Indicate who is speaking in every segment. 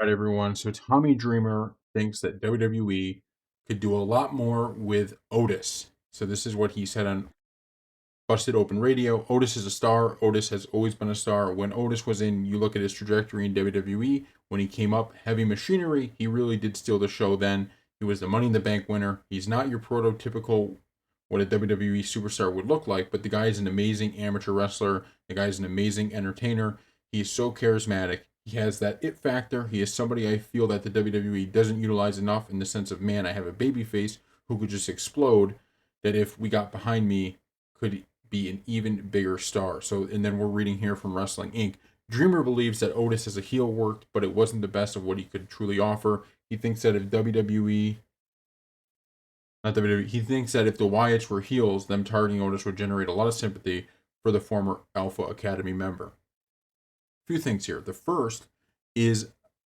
Speaker 1: All right, everyone. So Tommy Dreamer thinks that WWE could do a lot more with Otis. So this is what he said on Busted Open Radio. Otis is a star. Otis has always been a star. When Otis was in, you look at his trajectory in WWE. When he came up, heavy machinery, he really did steal the show then. He was the Money in the Bank winner. He's not your prototypical what a WWE superstar would look like, but the guy is an amazing amateur wrestler. The guy is an amazing entertainer. He's so charismatic. He has that it factor. He is somebody I feel that the WWE doesn't utilize enough in the sense of, man, I have a baby face who could just explode. That if we got behind me, could be an even bigger star. So, and then we're reading here from Wrestling Inc. Dreamer believes that Otis as a heel worked, but it wasn't the best of what he could truly offer. He thinks that if WWE, not WWE, he thinks that if the Wyatts were heels, them targeting Otis would generate a lot of sympathy for the former Alpha Academy member. A few things here. The first is,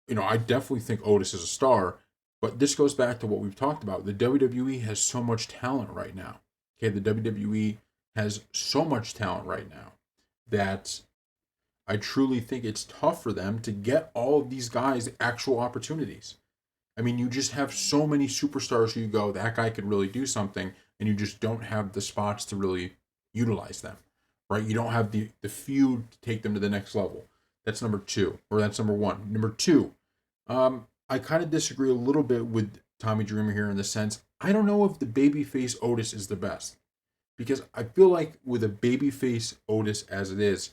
Speaker 1: I definitely think Otis is a star, but this goes back to what we've talked about. The WWE has so much talent right now. Okay, the WWE has so much talent right now that I truly think it's tough for them to get all of these guys actual opportunities. I mean, you just have so many superstars who you go, that guy could really do something, and you just don't have the spots to really utilize them, right? You don't have the feud to take them to the next level. That's number two, or that's number one. Number two, I kind of disagree a little bit with Tommy Dreamer here in the sense I don't know if the babyface Otis is the best because I feel like with a babyface Otis as it is,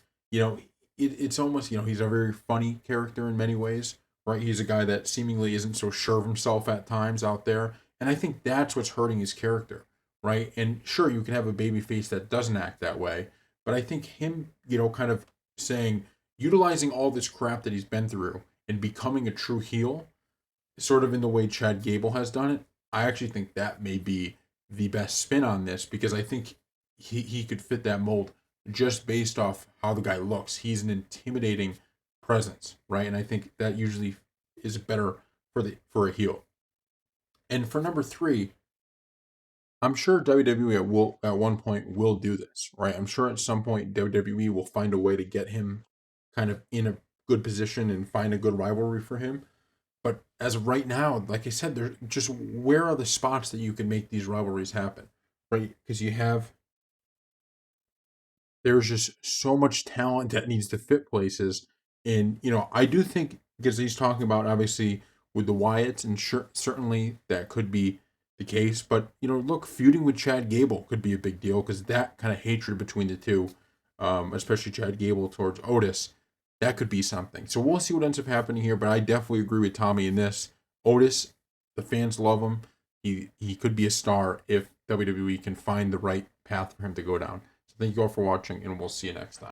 Speaker 1: it's almost he's a very funny character in many ways, right? He's a guy that seemingly isn't so sure of himself at times out there, and I think that's what's hurting his character, right? And sure, you can have a babyface that doesn't act that way, but I think him, kind of saying utilizing all this crap that he's been through and becoming a true heel, sort of in the way Chad Gable has done it, I actually think that may be the best spin on this because I think he could fit that mold just based off how the guy looks. He's an intimidating presence, right? And I think that usually is better for a heel. And for number three, I'm sure WWE at one point will do this, right? I'm sure at some point WWE will find a way to get him kind of in a good position and find a good rivalry for him. But as of right now, like I said, there's just where are the spots that you can make these rivalries happen, right? Because there's just so much talent that needs to fit places, and I do think because he's talking about obviously with the Wyatts, and sure, certainly that could be the case. But look, feuding with Chad Gable could be a big deal because that kind of hatred between the two, especially Chad Gable towards Otis, that could be something. So we'll see what ends up happening here. But I definitely agree with Tommy in this. Otis, the fans love him. He could be a star if WWE can find the right path for him to go down. So thank you all for watching, and we'll see you next time.